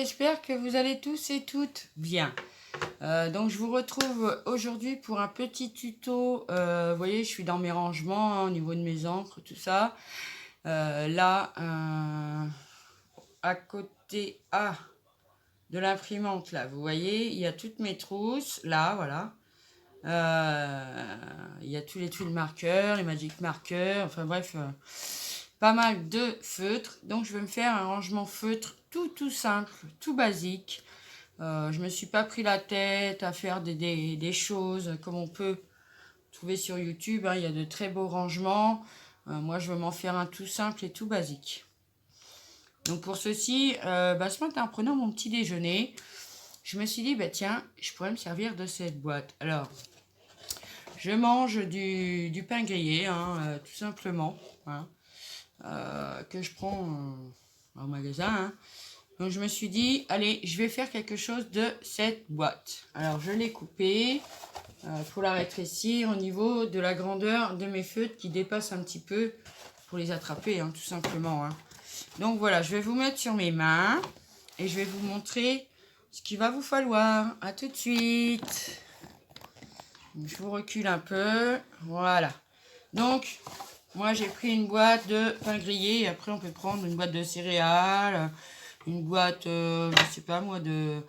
j'espère que vous allez tous et toutes bien. Donc je vous retrouve aujourd'hui pour un petit tuto. Vous voyez, je suis dans mes rangements hein, au niveau de mes encres, tout ça. Là, à côté de l'imprimante, là, vous voyez, il y a toutes mes trousses. Là, voilà. Il y a tous les tuiles marqueurs, les magic marqueurs, enfin bref, pas mal de feutres. Donc je vais me faire un rangement feutre tout simple, tout basique. Je me suis pas pris la tête à faire des choses comme on peut trouver sur YouTube, hein. Il y a de très beaux rangements. Moi je veux m'en faire un tout simple et tout basique. Donc pour ceci, ce matin en prenant mon petit déjeuner, je me suis dit, tiens, je pourrais me servir de cette boîte. Alors, je mange du pain grillé, hein, tout simplement, hein, que je prends au magasin. Hein. Donc je me suis dit, allez, je vais faire quelque chose de cette boîte. Alors je l'ai coupée pour la rétrécir au niveau de la grandeur de mes feutres qui dépassent un petit peu pour les attraper, hein, tout simplement. Hein. Donc voilà, je vais vous mettre sur mes mains et je vais vous montrer ce qu'il va vous falloir. À tout de suite. Je vous recule un peu. Voilà. Donc, moi, j'ai pris une boîte de pain grillé. Et après, on peut prendre une boîte de céréales, une boîte, je sais pas moi, de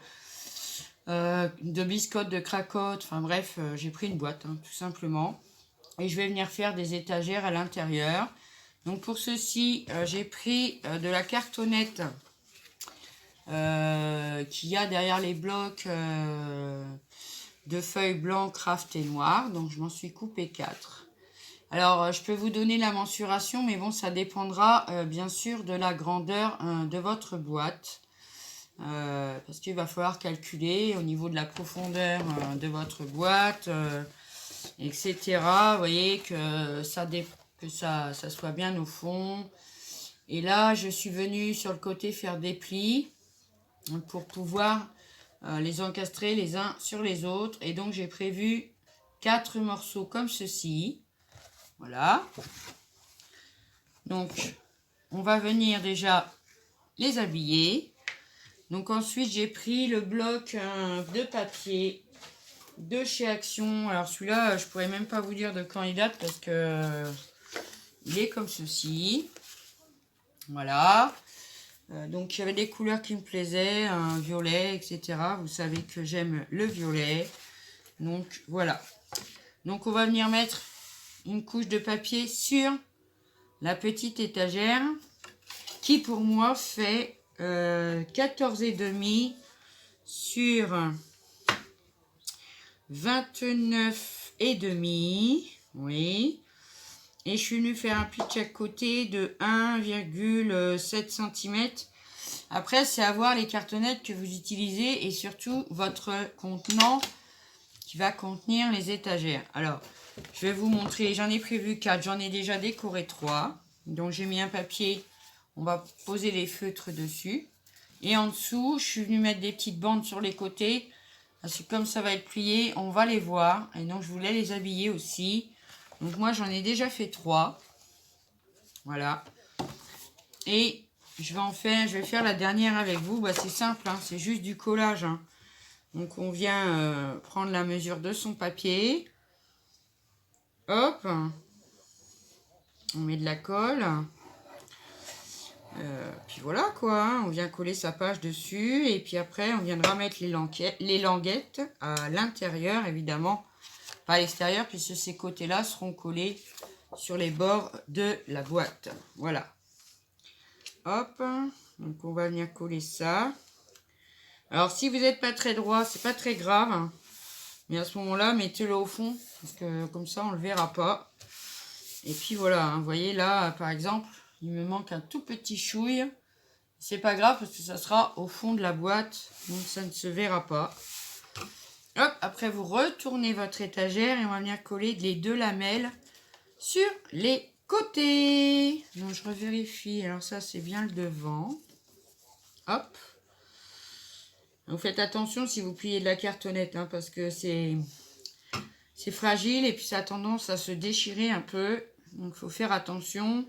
biscottes, de cracottes. Enfin bref, j'ai pris une boîte, hein, tout simplement. Et je vais venir faire des étagères à l'intérieur. Donc, pour ceci, j'ai pris de la cartonnette qu'il y a derrière les blocs de feuilles blancs, craft et noires. Donc je m'en suis coupé 4. Alors je peux vous donner la mensuration, mais bon, ça dépendra bien sûr de la grandeur de votre boîte. Parce qu'il va falloir calculer au niveau de la profondeur de votre boîte, etc. Vous voyez que ça soit bien au fond. Et là, je suis venue sur le côté faire des plis pour pouvoir les encastrer les uns sur les autres. Et donc, j'ai prévu 4 morceaux comme ceci. Voilà. Donc, on va venir déjà les habiller. Donc, ensuite, j'ai pris le bloc de papier de chez Action. Alors, celui-là, je pourrais même pas vous dire de quand il date parce que il est comme ceci. Voilà. Donc il y avait des couleurs qui me plaisaient, un violet, etc. Vous savez que j'aime le violet. Donc voilà. Donc on va venir mettre une couche de papier sur la petite étagère qui pour moi fait 14,5 sur 29,5. Oui. Et je suis venue faire un pli de chaque côté de 1,7 cm. Après, c'est à voir les cartonnettes que vous utilisez et surtout votre contenant qui va contenir les étagères. Alors, je vais vous montrer. J'en ai prévu 4. J'en ai déjà décoré 3. Donc, j'ai mis un papier. On va poser les feutres dessus. Et en dessous, je suis venue mettre des petites bandes sur les côtés. Parce que comme ça va être plié, on va les voir. Et donc, je voulais les habiller aussi. Donc moi j'en ai déjà fait 3. Voilà. Et je vais faire la dernière avec vous. C'est simple, hein, c'est juste du collage. Hein. Donc on vient prendre la mesure de son papier. Hop. On met de la colle. Puis voilà quoi. Hein, on vient coller sa page dessus. Et puis après on viendra mettre les languettes à l'intérieur évidemment. Pas à l'extérieur puisque ces côtés-là seront collés sur les bords de la boîte. Voilà. Hop. Donc on va venir coller ça. Alors si vous n'êtes pas très droit, c'est pas très grave. Hein. Mais à ce moment-là, mettez-le au fond. Parce que comme ça, on ne le verra pas. Et puis voilà. Hein, vous voyez là, par exemple, il me manque un tout petit chouille. C'est pas grave parce que ça sera au fond de la boîte. Donc ça ne se verra pas. Hop, après vous retournez votre étagère et on va venir coller les 2 lamelles sur les côtés. Donc je revérifie. Alors ça c'est bien le devant. Hop. Donc faites attention si vous pliez de la cartonnette hein, parce que c'est fragile et puis ça a tendance à se déchirer un peu. Donc il faut faire attention.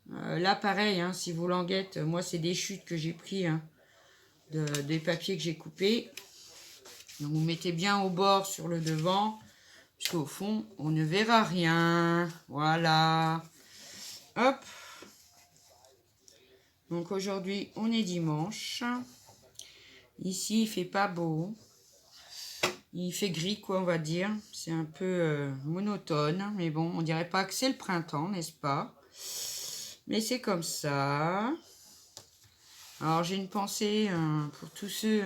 Là pareil, hein, si vos languettes, moi c'est des chutes que j'ai pris. Hein. des papiers que j'ai coupés. Donc vous mettez bien au bord sur le devant, parce qu'au fond, on ne verra rien. Voilà. Hop. Donc aujourd'hui, on est dimanche. Ici, il fait pas beau. Il fait gris, quoi, on va dire. C'est un peu monotone. Mais bon, on dirait pas que c'est le printemps, n'est-ce pas? Mais c'est comme ça. Alors, j'ai une pensée pour tous ceux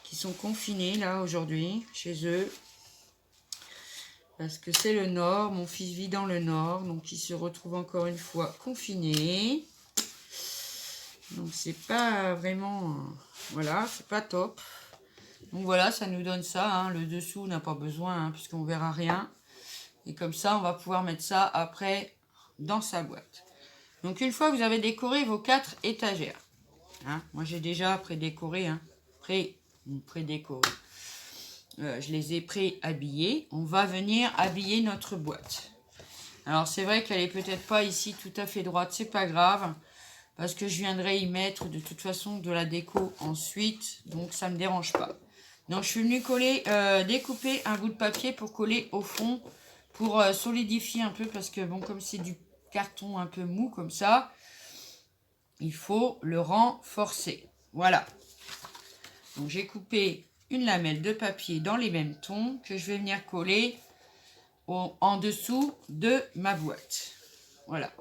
qui sont confinés, là, aujourd'hui, chez eux. Parce que c'est le Nord. Mon fils vit dans le Nord. Donc, il se retrouve encore une fois confiné. Donc, c'est pas vraiment... voilà, c'est pas top. Donc voilà, ça nous donne ça, hein. Le dessous n'a pas besoin, hein, puisqu'on verra rien. Et comme ça, on va pouvoir mettre ça après dans sa boîte. Donc une fois que vous avez décoré vos 4 étagères, hein, moi j'ai déjà pré-décoré, hein, pré-décoré. Je les ai pré-habillés. On va venir habiller notre boîte. Alors c'est vrai qu'elle est peut-être pas ici tout à fait droite, c'est pas grave. Parce que je viendrai y mettre de toute façon de la déco ensuite, donc ça ne me dérange pas. Donc je suis venue coller, découper un bout de papier pour coller au fond, pour solidifier un peu, parce que bon, comme c'est du carton un peu mou comme ça, il faut le renforcer. Voilà. Donc j'ai coupé une lamelle de papier dans les mêmes tons que je vais venir coller en dessous de ma boîte. Voilà.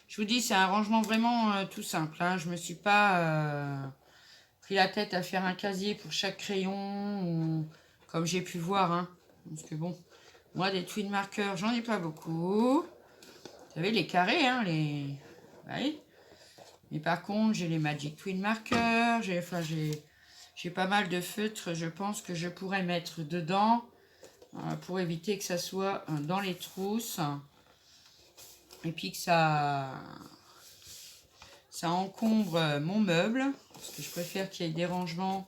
Je vous dis, c'est un rangement vraiment tout simple, hein. Je ne me suis pas pris la tête à faire un casier pour chaque crayon, ou, comme j'ai pu voir, hein. Parce que bon, moi, des twin markers, j'en ai pas beaucoup. Vous savez, les carrés, hein, les... Oui. Mais par contre, j'ai les Magic Twin Markers, j'ai pas mal de feutres, je pense que je pourrais mettre dedans pour éviter que ça soit dans les trousses. Et puis que ça encombre mon meuble, parce que je préfère qu'il y ait des rangements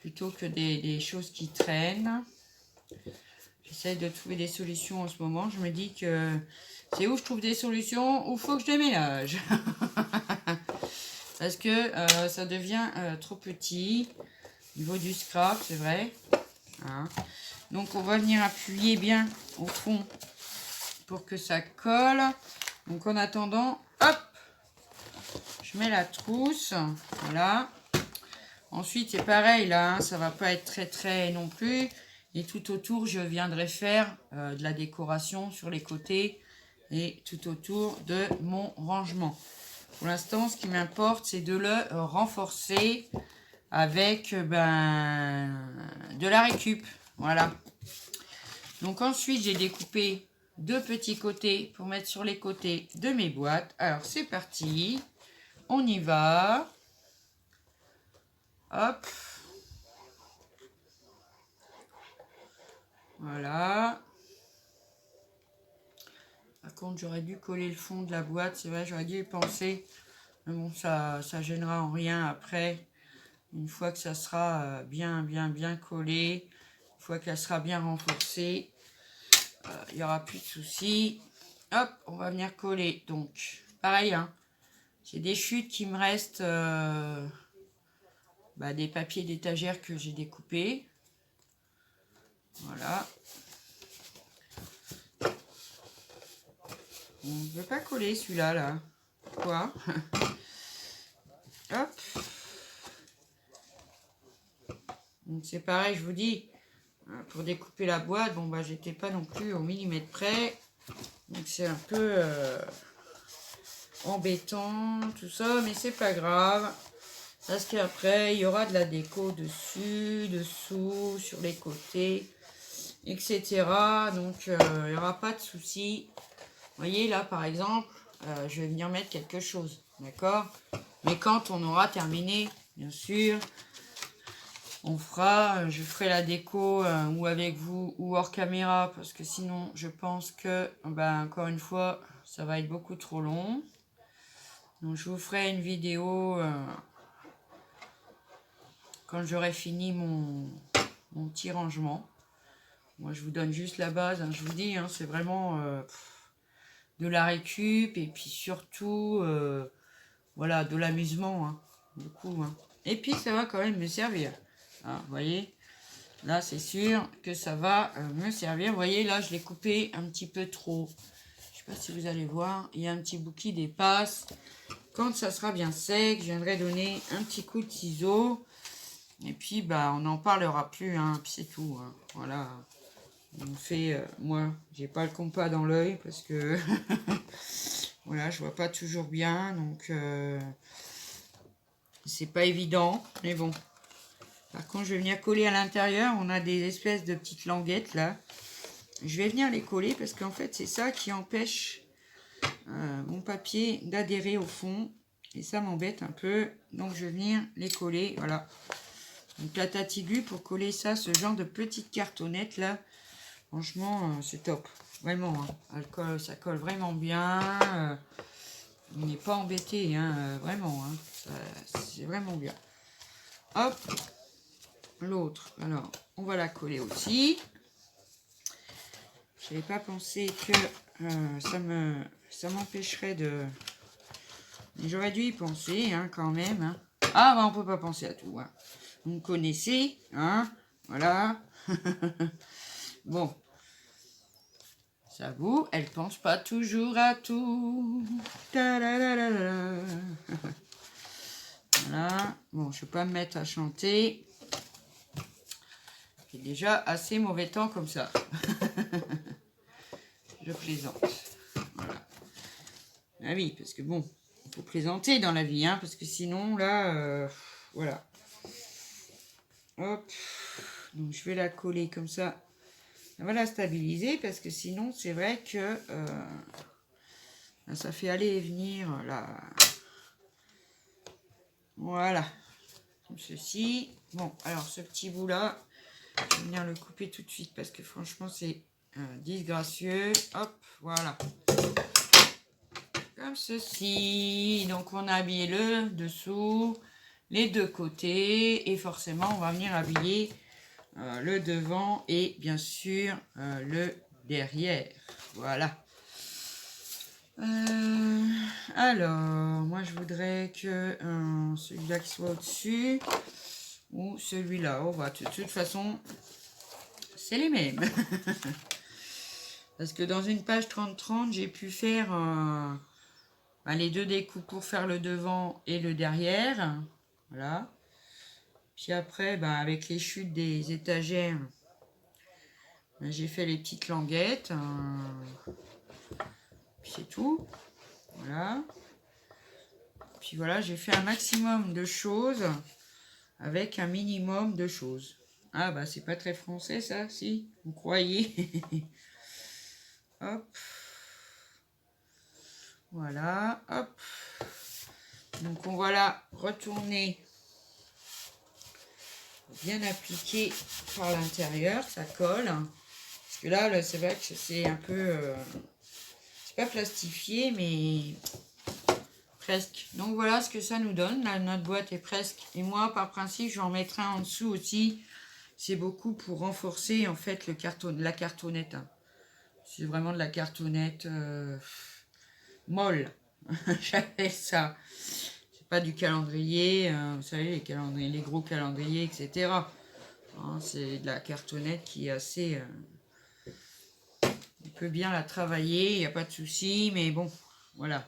plutôt que des choses qui traînent. J'essaie de trouver des solutions en ce moment. Je me dis que c'est où je trouve des solutions, où il faut que je déménage. Parce que ça devient trop petit au niveau du scrap, c'est vrai. Hein. Donc on va venir appuyer bien au fond pour que ça colle. Donc en attendant, hop, je mets la trousse, voilà. Ensuite c'est pareil là, hein, ça va pas être très non plus. Et tout autour je viendrai faire de la décoration sur les côtés et tout autour de mon rangement. Pour l'instant ce qui m'importe c'est de le renforcer avec de la récup, voilà. Donc ensuite j'ai découpé 2 petits côtés pour mettre sur les côtés de mes boîtes. Alors c'est parti, on y va. Hop. Voilà. Par contre j'aurais dû coller le fond de la boîte, c'est vrai, j'aurais dû y penser. Mais bon, ça gênera en rien après. Une fois que ça sera bien collé, une fois qu'elle sera bien renforcée, il n'y aura plus de soucis. Hop, on va venir coller. Donc, pareil, hein, j'ai des chutes qui me restent, des papiers d'étagère que j'ai découpés. Voilà. On ne veut pas coller celui-là, là. Pourquoi? Hop. Donc c'est pareil, je vous dis, pour découper la boîte, bon j'étais pas non plus au millimètre près. Donc c'est un peu embêtant, tout ça, mais c'est pas grave. Parce qu'après, il y aura de la déco dessus, dessous, sur les côtés, etc. Donc il n'y aura pas de souci. Vous voyez là par exemple, je vais venir mettre quelque chose, d'accord? Mais quand on aura terminé, bien sûr, je ferai la déco ou avec vous ou hors caméra, parce que sinon je pense que, encore une fois, ça va être beaucoup trop long. Donc je vous ferai une vidéo quand j'aurai fini mon petit rangement. Moi je vous donne juste la base, hein, je vous dis, hein, c'est vraiment de la récup et puis surtout voilà, de l'amusement, hein, beaucoup, hein. Et puis, ça va quand même me servir. Ah, vous voyez, là, c'est sûr que ça va me servir. Vous voyez, là, je l'ai coupé un petit peu trop. Je ne sais pas si vous allez voir. Il y a un petit bout qui dépasse. Quand ça sera bien sec, je viendrai donner un petit coup de ciseau. Et puis, bah, on n'en parlera plus. Hein, puis c'est tout. Hein. Voilà. On fait... moi, j'ai pas le compas dans l'œil parce que... voilà, je vois pas toujours bien. Donc... c'est pas évident, mais bon. Par contre, je vais venir coller à l'intérieur. On a des espèces de petites languettes là. Je vais venir les coller parce qu'en fait, c'est ça qui empêche mon papier d'adhérer au fond. Et ça m'embête un peu. Donc, je vais venir les coller. Voilà. Donc, la Tati-Glu pour coller ça, ce genre de petites cartonnettes là. Franchement, c'est top. Vraiment. Hein. Ça colle vraiment bien. On n'est pas embêté. Hein, vraiment. Hein. C'est vraiment bien. Hop. L'autre, alors, on va la coller aussi. Je n'avais pas pensé que ça m'empêcherait de... J'aurais dû y penser, hein, quand même. Hein. Ah, bah, on peut pas penser à tout. Hein. Vous me connaissez, hein. Voilà. Bon. J'avoue, elle pense pas toujours à tout. Ta-da-da-da-da. Voilà. Bon, je vais pas me mettre à chanter. C'est déjà assez mauvais temps comme ça. Je plaisante. Voilà. Ah oui, parce que bon, il faut plaisanter dans la vie, hein, parce que sinon, là, voilà. Hop. Donc, je vais la coller comme ça. On va la stabiliser, parce que sinon, c'est vrai que ça fait aller et venir, là. Voilà. Comme ceci. Bon, alors, ce petit bout-là, je vais venir le couper tout de suite, parce que franchement, c'est disgracieux. Hop, voilà. Comme ceci. Donc, on a habillé le dessous, les deux côtés. Et forcément, on va venir habiller le devant et bien sûr le derrière. Voilà. Alors, moi, je voudrais que celui-là qui soit au-dessus ou celui-là. Oh, bah, de toute façon, c'est les mêmes. Parce que dans une page 30-30, j'ai pu faire... les deux découpes pour faire le devant et le derrière. Voilà. Puis après, avec les chutes des étagères, j'ai fait les petites languettes. Puis c'est tout. Voilà. Puis voilà, j'ai fait un maximum de choses avec un minimum de choses. Ah bah c'est pas très français ça, si vous croyez. Hop. Voilà, hop. Donc on va la retourner bien appliqué par l'intérieur, ça colle. Parce que là c'est vrai que c'est un peu... c'est pas plastifié, mais presque. Donc voilà ce que ça nous donne. Là, notre boîte est presque. Et moi, par principe, je vais en mettre un en dessous aussi. C'est beaucoup pour renforcer en fait la cartonnette. Hein. C'est vraiment de la cartonnette molle. J'appelle ça. C'est pas du calendrier. Vous savez, les calendriers, les gros calendriers, etc. Hein, c'est de la cartonnette qui est assez... on peut bien la travailler, il n'y a pas de souci. Mais bon, voilà.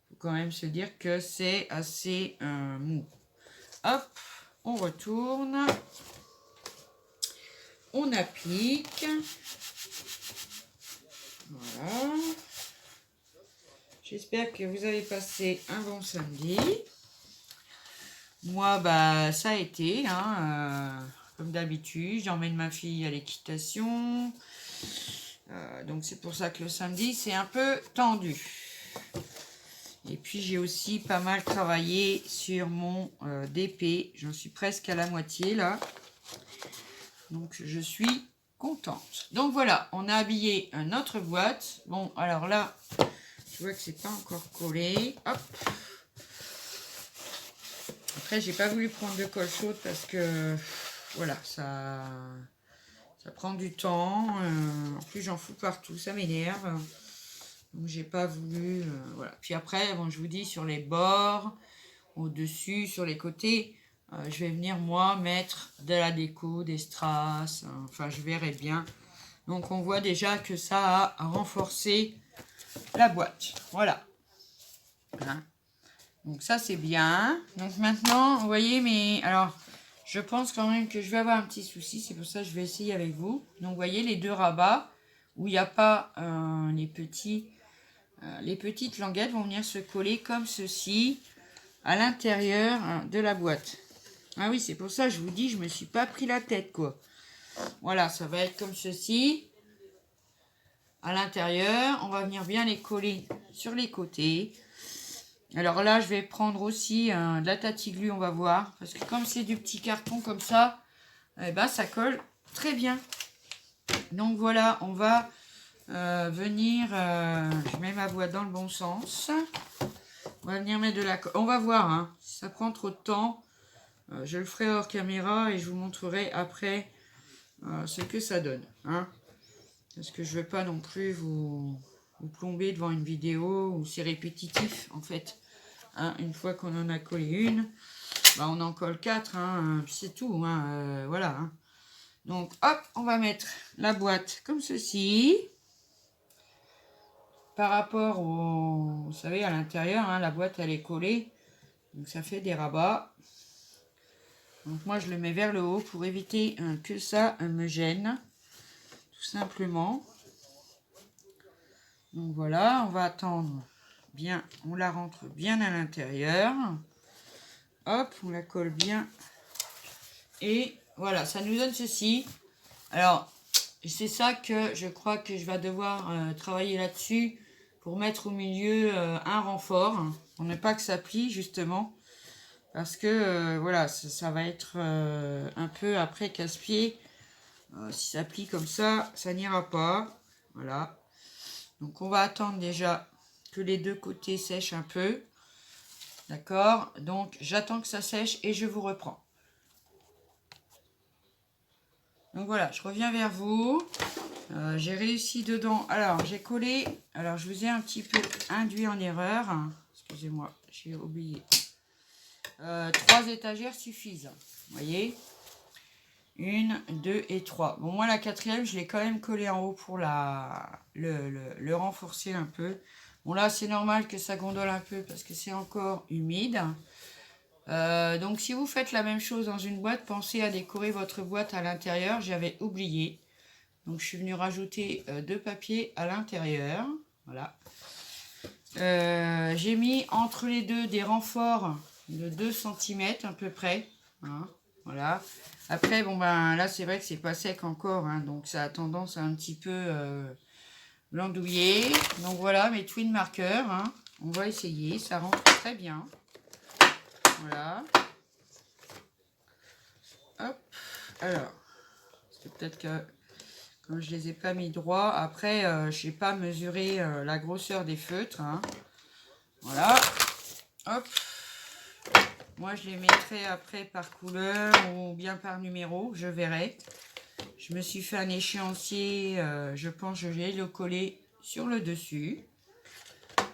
Il faut quand même se dire que c'est assez mou. Hop, on retourne. On applique. Voilà. J'espère que vous avez passé un bon samedi. Moi, ça a été, hein, comme d'habitude. J'emmène ma fille à l'équitation. Donc c'est pour ça que le samedi, c'est un peu tendu. Et puis j'ai aussi pas mal travaillé sur mon DP. J'en suis presque à la moitié là. Donc je suis contente. Donc voilà, on a habillé notre boîte. Bon, alors là, je vois que c'est pas encore collé. Hop. Après, j'ai pas voulu prendre de colle chaude parce que voilà, ça prend du temps. En plus, j'en fous partout, ça m'énerve. Donc j'ai pas voulu. Voilà. Puis après, bon, je vous dis sur les bords, au-dessus, sur les côtés, je vais venir, moi, mettre de la déco, des strass. Enfin, je verrai bien. Donc, on voit déjà que ça a renforcé la boîte. Voilà. Hein. Donc, ça, c'est bien. Donc, maintenant, vous voyez, mais... Alors, je pense quand même que je vais avoir un petit souci. C'est pour ça que je vais essayer avec vous. Donc, vous voyez, les deux rabats où il n'y a pas les petites languettes vont venir se coller comme ceci à l'intérieur de la boîte. Ah oui, c'est pour ça que je vous dis, je me suis pas pris la tête, quoi. Voilà, ça va être comme ceci. À l'intérieur, on va venir bien les coller sur les côtés. Alors là, je vais prendre aussi de la Tatiglu, on va voir. Parce que comme c'est du petit carton comme ça, eh ben, ça colle très bien. Donc voilà, on va venir... je mets ma boîte dans le bon sens. On va venir mettre de la colle. On va voir, hein, si ça prend trop de temps. Je le ferai hors caméra et je vous montrerai après ce que ça donne. Hein. Parce que je ne veux pas non plus vous plomber devant une vidéo où c'est répétitif en fait. Hein, une fois qu'on en a collé une, bah, on en colle 4, hein, c'est tout. Hein, voilà. Hein. Donc hop, on va mettre la boîte comme ceci. Par rapport au... Vous savez, à l'intérieur, hein, la boîte elle est collée. Donc ça fait des rabats. Donc moi je le mets vers le haut pour éviter que ça me gêne. Tout simplement. Donc voilà, on va attendre bien, on la rentre bien à l'intérieur. Hop, on la colle bien. Et voilà, ça nous donne ceci. Alors, c'est ça que je crois que je vais devoir travailler là-dessus pour mettre au milieu un renfort. Pour ne pas que ça plie justement. Parce que voilà, ça va être un peu après casse-pied. Si ça plie comme ça n'ira pas. Voilà. Donc on va attendre déjà que les deux côtés sèchent un peu. D'accord? Donc j'attends que ça sèche et je vous reprends. Donc voilà, je reviens vers vous. J'ai réussi dedans. Alors j'ai collé. Alors je vous ai un petit peu induit en erreur. Excusez-moi, j'ai oublié. 3 étagères suffisent. Vous voyez? 1, 2 et 3. Bon, moi la 4e, je l'ai quand même collé en haut pour le renforcer un peu. Bon là, c'est normal que ça gondole un peu parce que c'est encore humide. Donc si vous faites la même chose dans une boîte, pensez à décorer votre boîte à l'intérieur. J'avais oublié. Donc je suis venue rajouter 2 papiers à l'intérieur. Voilà. J'ai mis entre les deux des renforts de 2 cm à peu près. Hein, voilà. Après, bon ben là c'est vrai que c'est pas sec encore. Hein, donc ça a tendance à un petit peu l'andouiller. Donc voilà mes twin markers. Hein, on va essayer. Ça rentre très bien. Voilà. Hop. Alors. C'est peut-être que comme je les ai pas mis droit. Après, je n'ai pas mesuré la grosseur des feutres. Hein. Voilà. Hop. Moi, je les mettrai après par couleur ou bien par numéro. Je verrai. Je me suis fait un échéancier. Je pense que je vais le coller sur le dessus.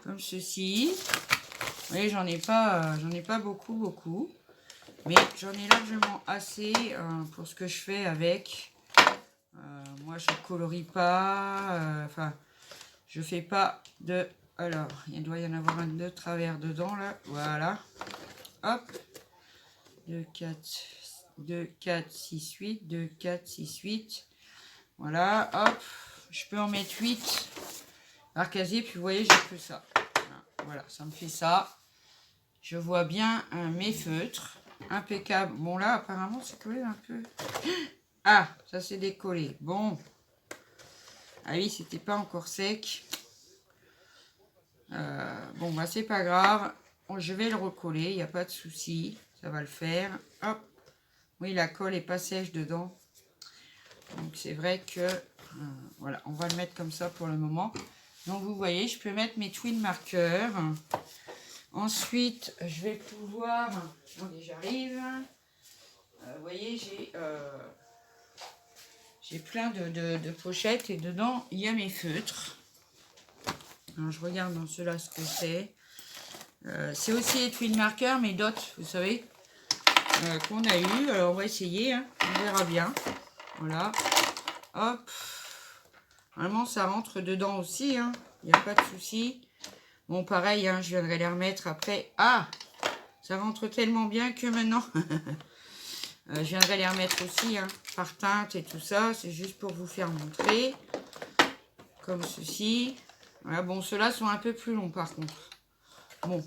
Comme ceci. Vous voyez, j'en ai pas beaucoup. Mais j'en ai largement assez pour ce que je fais avec. Moi, je colorie pas. Enfin, je fais pas de... Alors, il doit y en avoir un de travers dedans, là. Voilà. Hop. 2, 4, 6, 8. 2, 4, 6, 8. Voilà. Hop. Je peux en mettre 8 par casier. Puis, vous voyez, j'ai que ça. Voilà, ça me fait ça. Je vois bien mes feutres. Impeccable. Bon, là, apparemment, c'est quand même un peu... Ah, ça s'est décollé. Bon. Ah oui, c'était pas encore sec. Bon, bah, c'est pas grave. Je vais le recoller, il n'y a pas de souci. Ça va le faire. Hop. Oui, la colle est pas sèche dedans. Donc, c'est vrai que... voilà, on va le mettre comme ça pour le moment. Donc, vous voyez, je peux mettre mes twin markers. Ensuite, je vais pouvoir... Attendez, j'arrive. Vous voyez, j'ai plein de pochettes et dedans, il y a mes feutres. Alors, je regarde dans ceux-là ce que c'est. C'est aussi les twin markers, mais d'autres, vous savez. qu'on a eu. Alors, on va essayer, hein, on verra bien. Voilà. Hop. Vraiment, ça rentre dedans aussi, hein. Il n'y a pas de souci. Bon, pareil, hein, je viendrai les remettre après. Ah, ça rentre tellement bien que maintenant, je viendrai les remettre aussi, hein, par teinte et tout ça. C'est juste pour vous faire montrer. Comme ceci. Voilà, bon, ceux-là sont un peu plus longs, par contre. Bon,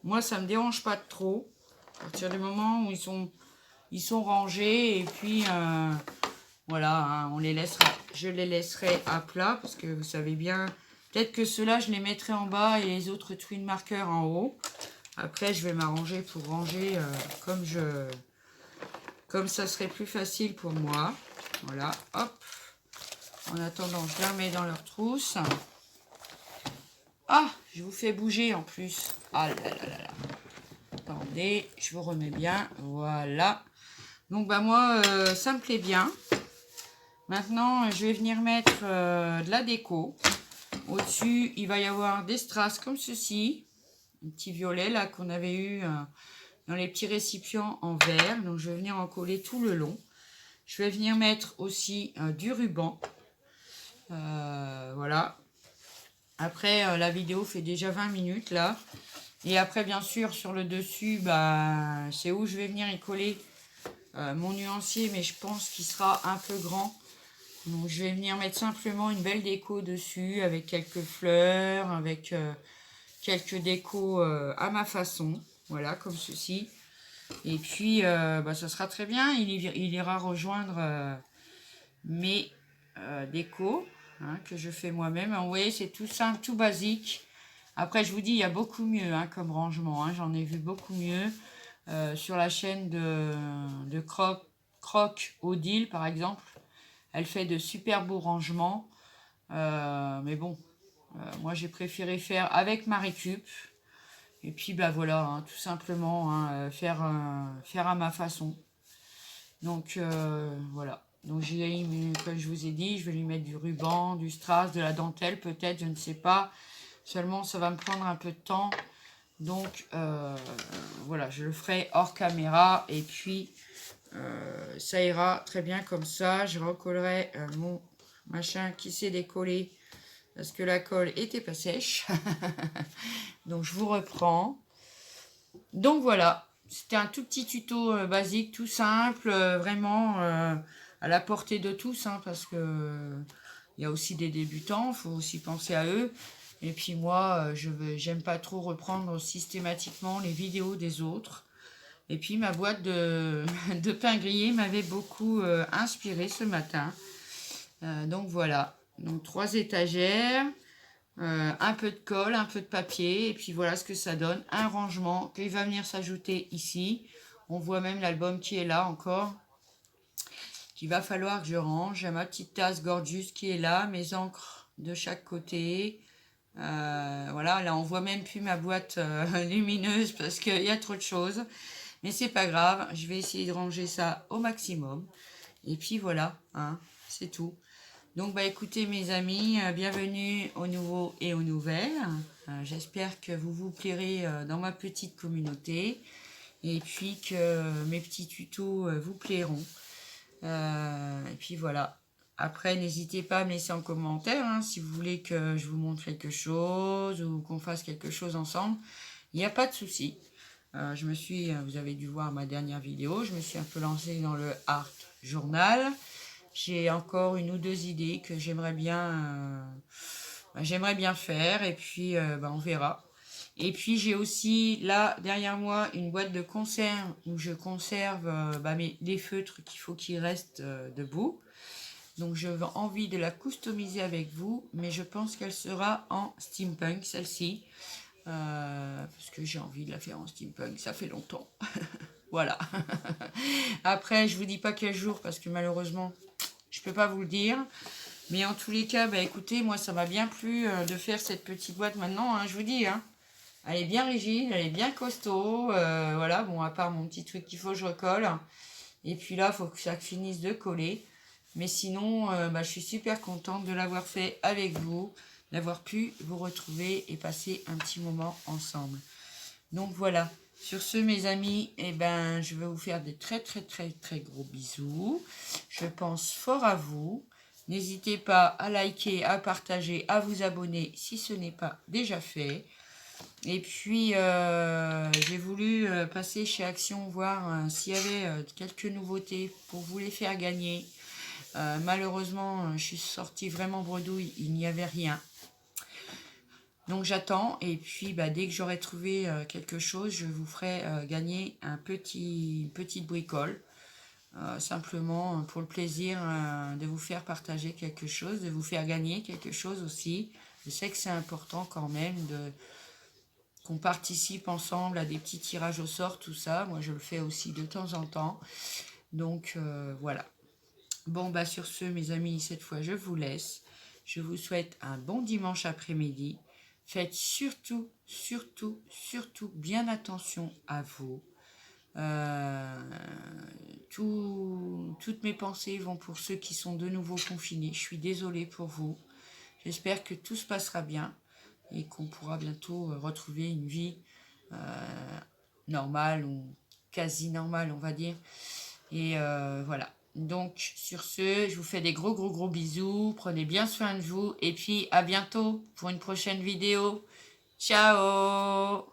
moi, ça me dérange pas trop. À partir du moment où ils sont rangés. Et puis, voilà, hein, on les laissera, je les laisserai à plat. Parce que vous savez bien... Peut-être que ceux-là, je les mettrai en bas et les autres twin markers en haut. Après, je vais m'arranger pour ranger comme ça serait plus facile pour moi. Voilà, hop. En attendant, je les remets dans leur trousse. Ah, je vous fais bouger en plus. Ah là là là là. Attendez, je vous remets bien. Voilà. Donc, bah moi, ça me plaît bien. Maintenant, je vais venir mettre de la déco. Au-dessus, il va y avoir des strass comme ceci. Un petit violet là qu'on avait eu dans les petits récipients en verre. Donc, je vais venir en coller tout le long. Je vais venir mettre aussi du ruban. Voilà. Après, la vidéo fait déjà 20 minutes là. Et après, bien sûr, sur le dessus, bah, c'est où je vais venir y coller mon nuancier. Mais je pense qu'il sera un peu grand. Donc, je vais venir mettre simplement une belle déco dessus avec quelques fleurs, avec quelques décos à ma façon. Voilà, comme ceci. Et puis, bah, ça sera très bien. Il ira rejoindre mes décos hein, que je fais moi-même. Vous voyez, c'est tout simple, tout basique. Après, je vous dis, il y a beaucoup mieux hein, comme rangement. Hein. J'en ai vu beaucoup mieux sur la chaîne de Croc Odile, par exemple. Elle fait de super beaux rangements. Mais bon, moi, j'ai préféré faire avec ma récup. Et puis, bah voilà, hein, tout simplement, hein, faire à ma façon. Donc, voilà. Donc, comme je vous ai dit, je vais lui mettre du ruban, du strass, de la dentelle peut-être, je ne sais pas. Seulement, ça va me prendre un peu de temps. Donc, voilà, je le ferai hors caméra. Et puis, ça ira très bien comme ça. Je recollerai mon machin qui s'est décollé parce que la colle était pas sèche. Donc, je vous reprends. Donc, voilà. C'était un tout petit tuto basique, tout simple, vraiment à la portée de tous, hein, parce que il y a aussi des débutants, il faut aussi penser à eux. Et puis moi, j'aime pas trop reprendre systématiquement les vidéos des autres. Et puis ma boîte de pain grillé m'avait beaucoup inspiré ce matin. Donc voilà, donc 3 étagères. Un peu de colle, un peu de papier, et puis voilà ce que ça donne. Un rangement qui va venir s'ajouter ici. On voit même l'album qui est là encore, qu'il va falloir que je range. J'ai ma petite tasse Gorgeous qui est là, mes encres de chaque côté. Voilà, là on voit même plus ma boîte lumineuse parce qu'il y a trop de choses. Mais c'est pas grave, je vais essayer de ranger ça au maximum. Et puis voilà, hein, c'est tout. Donc, bah, écoutez mes amis, bienvenue aux nouveaux et aux nouvelles. J'espère que vous vous plairez dans ma petite communauté et puis que mes petits tutos vous plairont. Et puis voilà. Après, n'hésitez pas à me laisser en commentaire hein, si vous voulez que je vous montre quelque chose ou qu'on fasse quelque chose ensemble. Il n'y a pas de souci. Vous avez dû voir ma dernière vidéo, je me suis un peu lancée dans le art journal. J'ai encore une ou deux idées que j'aimerais bien faire et puis bah, on verra. Et puis j'ai aussi là derrière moi une boîte de conserve où je conserve les feutres qu'il faut qu'ils restent debout. Donc j'ai envie de la customiser avec vous, mais je pense qu'elle sera en steampunk celle-ci. Parce que j'ai envie de la faire en steampunk, ça fait longtemps. Voilà. Après je vous dis pas quel jour parce que malheureusement je peux pas vous le dire. Mais en tous les cas, bah écoutez, moi ça m'a bien plu de faire cette petite boîte maintenant, hein, je vous dis. Hein. Elle est bien rigide, elle est bien costaud. Voilà, bon, à part mon petit truc qu'il faut que je recolle. Et puis là, il faut que ça finisse de coller. Mais sinon, je suis super contente de l'avoir fait avec vous, d'avoir pu vous retrouver et passer un petit moment ensemble. Donc voilà. Sur ce, mes amis, eh ben, je vais vous faire des très gros bisous. Je pense fort à vous. N'hésitez pas à liker, à partager, à vous abonner si ce n'est pas déjà fait. Et puis, j'ai voulu passer chez Action voir s'il y avait quelques nouveautés pour vous les faire gagner. Malheureusement, je suis sortie vraiment bredouille, il n'y avait rien. Donc j'attends et puis dès que j'aurai trouvé quelque chose, je vous ferai gagner une petite bricole. Simplement pour le plaisir de vous faire partager quelque chose, de vous faire gagner quelque chose aussi. Je sais que c'est important quand même qu'on participe ensemble à des petits tirages au sort, tout ça. Moi je le fais aussi de temps en temps. Donc voilà. Bon sur ce mes amis, cette fois je vous laisse. Je vous souhaite un bon dimanche après-midi. Faites surtout bien attention à vous. Toutes mes pensées vont pour ceux qui sont de nouveau confinés. Je suis désolée pour vous. J'espère que tout se passera bien et qu'on pourra bientôt retrouver une vie normale ou quasi normale, on va dire. Et voilà. Donc, sur ce, je vous fais des gros bisous. Prenez bien soin de vous. Et puis, à bientôt pour une prochaine vidéo. Ciao!